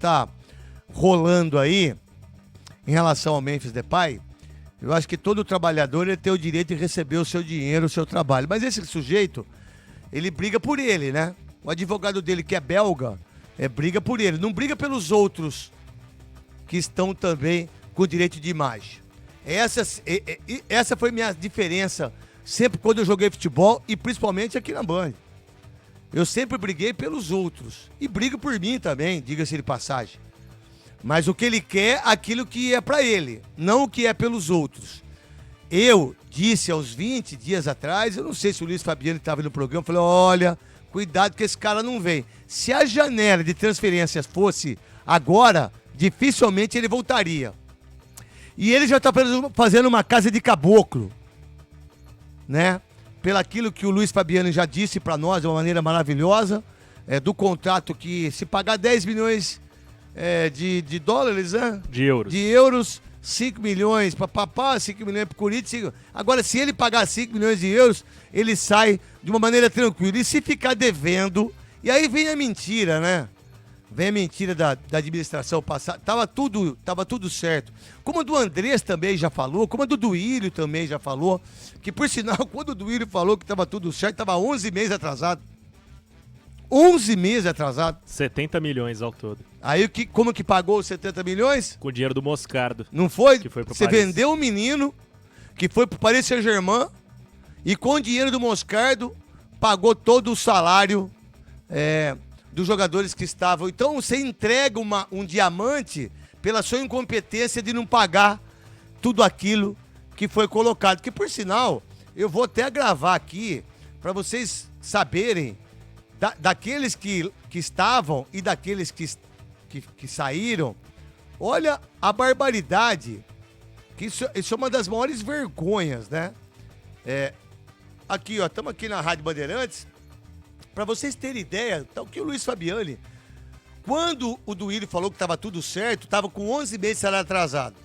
tá rolando aí, em relação ao Memphis Depay, eu acho que todo trabalhador ele tem o direito de receber o seu dinheiro, o seu trabalho. Mas esse sujeito, ele briga por ele, né? O advogado dele, que é belga, briga por ele. Não briga pelos outros que estão também com direito de imagem. Essa foi minha diferença sempre quando eu joguei futebol e principalmente aqui na Band. Eu sempre briguei pelos outros. E brigo por mim também, diga-se de passagem. Mas o que ele quer, aquilo que é pra ele, não o que é pelos outros. Eu disse aos 20 dias atrás, eu não sei se o Luiz Fabiano estava no programa, falei, olha, cuidado que esse cara não vem. Se a janela de transferências fosse agora, dificilmente ele voltaria. E ele já está fazendo uma casa de caboclo, né? Pelaquilo que o Luiz Fabiano já disse para nós de uma maneira maravilhosa, do contrato que se pagar 10 milhões de dólares, né? De euros. De euros, 5 milhões para Papá, 5 milhões para o Corinthians. Agora, se ele pagar 5 milhões de euros, ele sai de uma maneira tranquila. E se ficar devendo, e aí vem a mentira, né? Vem a mentira da administração passada. Tava tudo certo. Como a do Andrés também já falou, como a do Duílio também já falou, que por sinal, quando o Duílio falou que tava tudo certo, tava 11 meses atrasado. 11 meses atrasado. 70 milhões ao todo. Aí como que pagou os 70 milhões? Com o dinheiro do Moscardo. Não foi? Que foi pro Você Paris. vendeu um menino que foi pro Paris Saint-Germain e com o dinheiro do Moscardo pagou todo o salário dos jogadores que estavam. Então você entrega um diamante pela sua incompetência de não pagar tudo aquilo que foi colocado. Que por sinal, eu vou até gravar aqui para vocês saberem daqueles que estavam e daqueles que saíram. Olha a barbaridade, que isso é uma das maiores vergonhas, né? Aqui, ó, estamos aqui na Rádio Bandeirantes, para vocês terem ideia, tá, o que o Luiz Fabiani, quando o Duílio falou que estava tudo certo, estava com 11 meses de salário atrasado.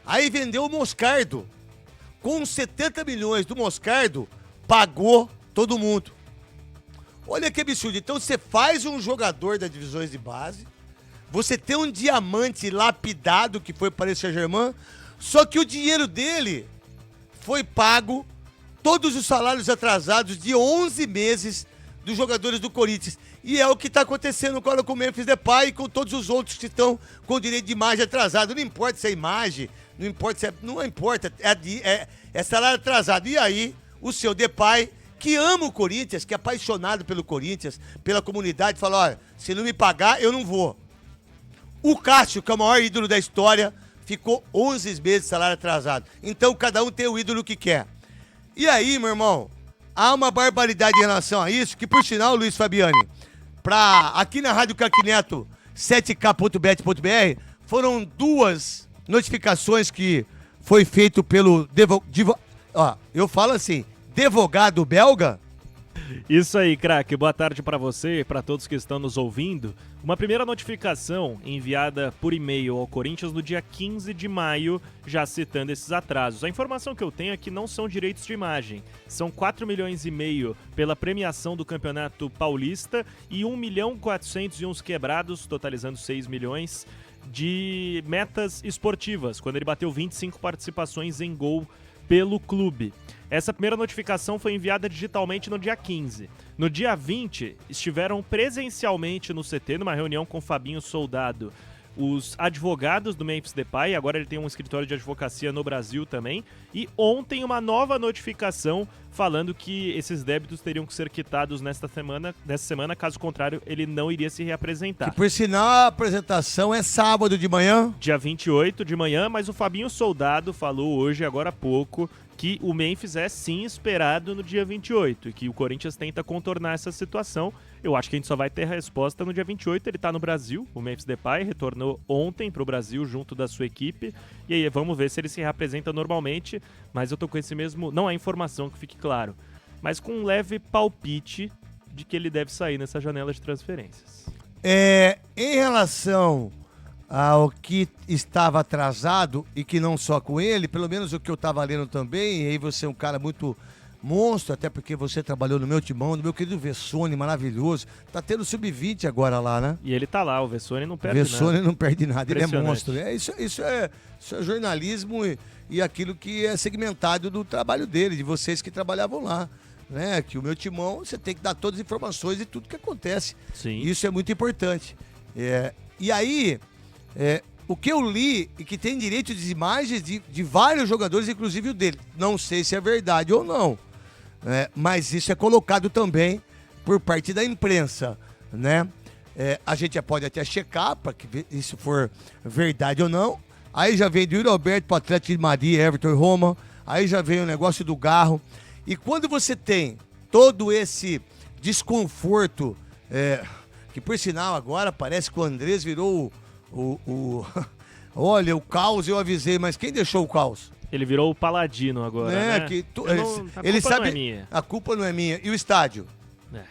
Aí vendeu o Moscardo, com 70 milhões do Moscardo, pagou todo mundo. Olha que absurdo. Então você faz um jogador das divisões de base, você tem um diamante lapidado que foi para o Saint-Germain, só que o dinheiro dele foi pago, todos os salários atrasados de 11 meses dos jogadores do Corinthians. E é o que está acontecendo agora com o Memphis Depay e com todos os outros que estão com direito de imagem atrasado. Não importa se é imagem, não importa, é salário atrasado. E aí, o seu Depay, que ama o Corinthians, que é apaixonado pelo Corinthians, pela comunidade, fala, olha, se não me pagar, eu não vou. O Cássio, que é o maior ídolo da história, ficou 11 meses de salário atrasado. Então, cada um tem o ídolo que quer. E aí, meu irmão, há uma barbaridade em relação a isso, que por sinal, Luiz Fabiani, aqui na Rádio Craque Neto, 7k.bet.br, foram 2 notificações que foi feito pelo eu falo assim, advogado belga. Isso aí, craque. Boa tarde para você e para todos que estão nos ouvindo. Uma primeira notificação enviada por e-mail ao Corinthians no dia 15 de maio, já citando esses atrasos. A informação que eu tenho é que não são direitos de imagem. São 4 milhões e meio pela premiação do Campeonato Paulista e 1.400.000 e uns quebrados, totalizando 6 milhões, de metas esportivas, quando ele bateu 25 participações em gol pelo clube. Essa primeira notificação foi enviada digitalmente no dia 15. No dia 20, estiveram presencialmente no CT, numa reunião com Fabinho Soldado, os advogados do Memphis Depay. Agora ele tem um escritório de advocacia no Brasil também. E ontem uma nova notificação falando que esses débitos teriam que ser quitados nessa semana, caso contrário ele não iria se reapresentar. Que por sinal a apresentação é sábado de manhã. Dia 28 de manhã, mas o Fabinho Soldado falou hoje, agora há pouco, que o Memphis é sim esperado no dia 28 e que o Corinthians tenta contornar essa situação. Eu acho que a gente só vai ter a resposta no dia 28. Ele tá no Brasil, o Memphis Depay retornou ontem pro Brasil junto da sua equipe. E aí vamos ver se ele se reapresenta normalmente, mas eu tô com esse mesmo... Não há informação, que fique claro, mas com um leve palpite de que ele deve sair nessa janela de transferências. Em relação ao que estava atrasado, e que não só com ele, pelo menos o que eu estava lendo também, e aí você é um cara muito monstro, até porque você trabalhou no meu timão, no meu querido Vessone, maravilhoso. Tá tendo sub-20 agora lá, né? E ele tá lá, o Vessone não perde Vessone nada. não perde nada, ele é Impressionante. monstro. Isso é jornalismo e aquilo que é segmentado do trabalho dele, de vocês que trabalhavam lá. Né? Que o meu timão, você tem que dar todas as informações de tudo que acontece. Sim. Isso é muito importante. E aí, o que eu li e que tem direito de imagens de vários jogadores, inclusive o dele. Não sei se é verdade ou não, mas isso é colocado também por parte da imprensa, né? A gente já pode até checar para que isso for verdade ou não. Aí já vem do Yuri Alberto para o Atlético de Madrid, Everton e Roma. Aí já vem o negócio do Garro. E quando você tem todo esse desconforto, que por sinal agora parece que o Andrés virou olha, o caos eu avisei, mas quem deixou o caos? Ele virou o paladino agora, né? Ele sabe, não é minha. a culpa não é minha. E o estádio?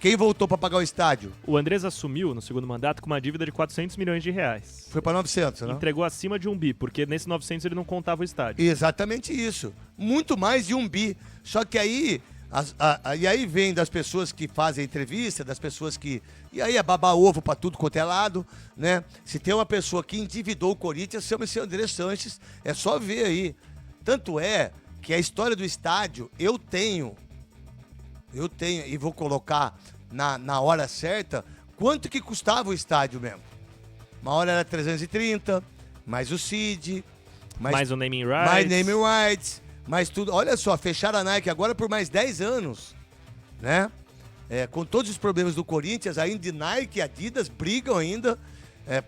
Quem voltou para pagar o estádio? O Andrés assumiu no segundo mandato com uma dívida de 400 milhões de reais. Foi para 900, né? Entregou acima de 1 bi, porque nesse 900 ele não contava o estádio. Exatamente isso. Muito mais de 1 bi. Só que aí, e aí vem das pessoas que fazem entrevista, das pessoas que... E aí é babar ovo para tudo quanto é lado, né? Se tem uma pessoa que endividou o Corinthians, chama-se André Sanches. É só ver aí. Tanto é que a história do estádio, eu tenho, e vou colocar na hora certa, quanto que custava o estádio mesmo. Uma hora era 330, mais o CID, mais o naming rights. Mais naming rights, mais tudo. Olha só, fecharam a Nike agora por mais 10 anos, né? Com todos os problemas do Corinthians, ainda Nike e Adidas brigam ainda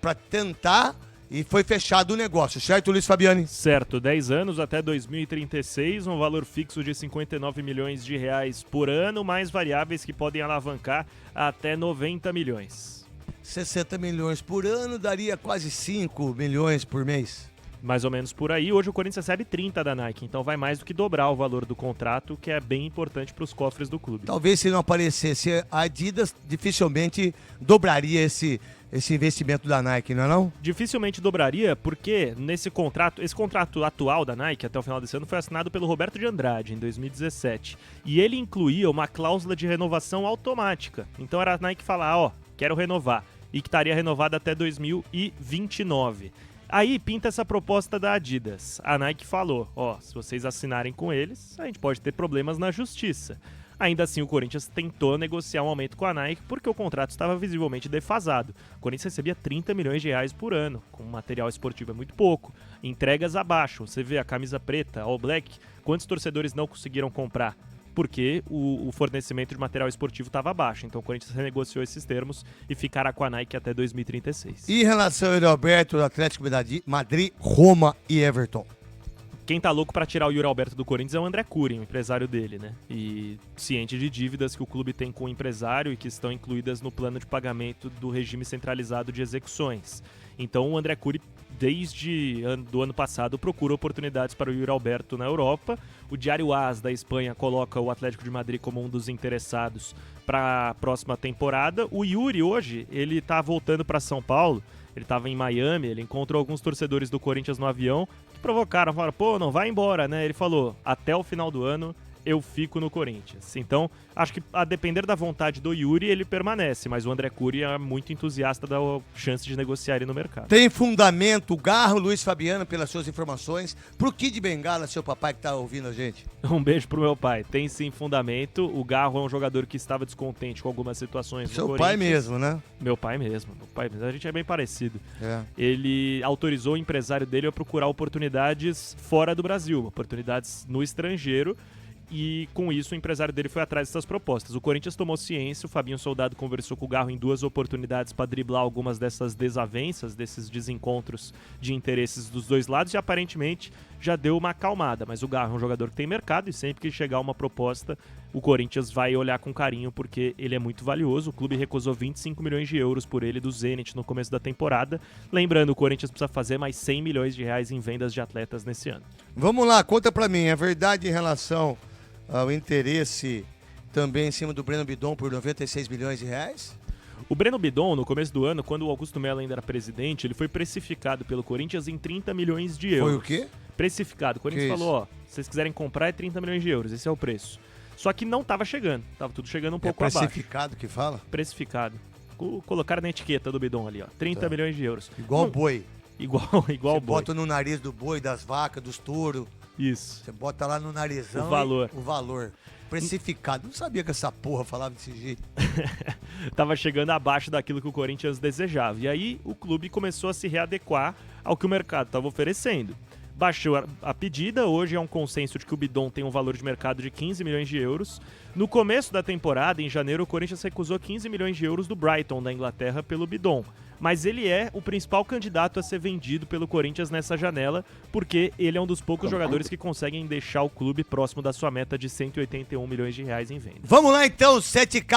para tentar... E foi fechado o negócio, certo, Luiz Fabiani? Certo, 10 anos até 2036, um valor fixo de 59 milhões de reais por ano, mais variáveis que podem alavancar até 90 milhões. 60 milhões por ano daria quase 5 milhões por mês. Mais ou menos por aí. Hoje o Corinthians recebe 30 da Nike, então vai mais do que dobrar o valor do contrato, que é bem importante para os cofres do clube. Talvez se não aparecesse a Adidas, dificilmente dobraria esse investimento da Nike, não é não? Dificilmente dobraria, porque esse contrato atual da Nike, até o final desse ano, foi assinado pelo Roberto de Andrade, em 2017. E ele incluía uma cláusula de renovação automática. Então era a Nike falar, quero renovar. E que estaria renovada até 2029. Aí pinta essa proposta da Adidas. A Nike falou, se vocês assinarem com eles, a gente pode ter problemas na justiça. Ainda assim, o Corinthians tentou negociar um aumento com a Nike porque o contrato estava visivelmente defasado. O Corinthians recebia 30 milhões de reais por ano, com material esportivo é muito pouco. Entregas abaixo, você vê a camisa preta, All Black, quantos torcedores não conseguiram comprar? Porque o fornecimento de material esportivo estava baixo. Então o Corinthians renegociou esses termos e ficará com a Nike até 2036. E em relação ao Yuri Alberto, Atlético de Madrid, Roma e Everton? Quem tá louco pra tirar o Yuri Alberto do Corinthians é o André Cury, o empresário dele, né? E ciente de dívidas que o clube tem com o empresário e que estão incluídas no plano de pagamento do regime centralizado de execuções. Então o André Cury, desde do ano passado, procura oportunidades para o Yuri Alberto na Europa. O Diário AS da Espanha coloca o Atlético de Madrid como um dos interessados para a próxima temporada. O Yuri hoje, ele tá voltando para São Paulo, ele estava em Miami, ele encontrou alguns torcedores do Corinthians no avião que provocaram, falaram, não vai embora, né? Ele falou, até o final do ano eu fico no Corinthians. Então, acho que a depender da vontade do Yuri, ele permanece, mas o André Cury é muito entusiasta da chance de negociar ele no mercado. Tem fundamento, Garro, Luiz Fabiano, pelas suas informações. Pro Kid Bengala, seu papai que tá ouvindo a gente. Um beijo pro meu pai. Tem sim fundamento. O Garro é um jogador que estava descontente com algumas situações seu no Corinthians. Pai mesmo, né? Meu pai mesmo. A gente é bem parecido. Ele autorizou o empresário dele a procurar oportunidades fora do Brasil, oportunidades no estrangeiro. E com isso o empresário dele foi atrás dessas propostas. O Corinthians tomou ciência, o Fabinho Soldado conversou com o Garro em 2 oportunidades para driblar algumas dessas desavenças, desses desencontros de interesses dos dois lados e aparentemente já deu uma acalmada. Mas o Garro é um jogador que tem mercado e sempre que chegar uma proposta, o Corinthians vai olhar com carinho porque ele é muito valioso. O clube recusou 25 milhões de euros por ele do Zenit no começo da temporada. Lembrando, o Corinthians precisa fazer mais 100 milhões de reais em vendas de atletas nesse ano. Vamos lá, conta pra mim, é verdade em relação ao interesse também em cima do Breno Bidon por 96 milhões de reais? O Breno Bidon, no começo do ano, quando o Augusto Melo ainda era presidente, ele foi precificado pelo Corinthians em 30 milhões de euros. Foi o quê? Precificado. O Corinthians falou, se vocês quiserem comprar é 30 milhões de euros, esse é o preço. Só que não tava chegando, tava tudo chegando um É pouco abaixo. precificado que fala? Precificado. Colocaram na etiqueta do bidon ali, ó. 30 milhões de euros. Igual Não, boi. Igual Você o boi. bota no nariz do boi, das vacas, dos touros. Isso. Você bota lá no narizão O valor. o valor. Precificado. Não sabia que essa porra falava desse jeito. Tava chegando abaixo daquilo que o Corinthians desejava. E aí o clube começou a se readequar ao que o mercado estava oferecendo. Baixou a pedida, hoje é um consenso de que o bidon tem um valor de mercado de 15 milhões de euros. No começo da temporada, em janeiro, o Corinthians recusou 15 milhões de euros do Brighton, da Inglaterra, pelo bidon. Mas ele é o principal candidato a ser vendido pelo Corinthians nessa janela, porque ele é um dos poucos jogadores que conseguem deixar o clube próximo da sua meta de 181 milhões de reais em venda. Vamos lá então, 7K.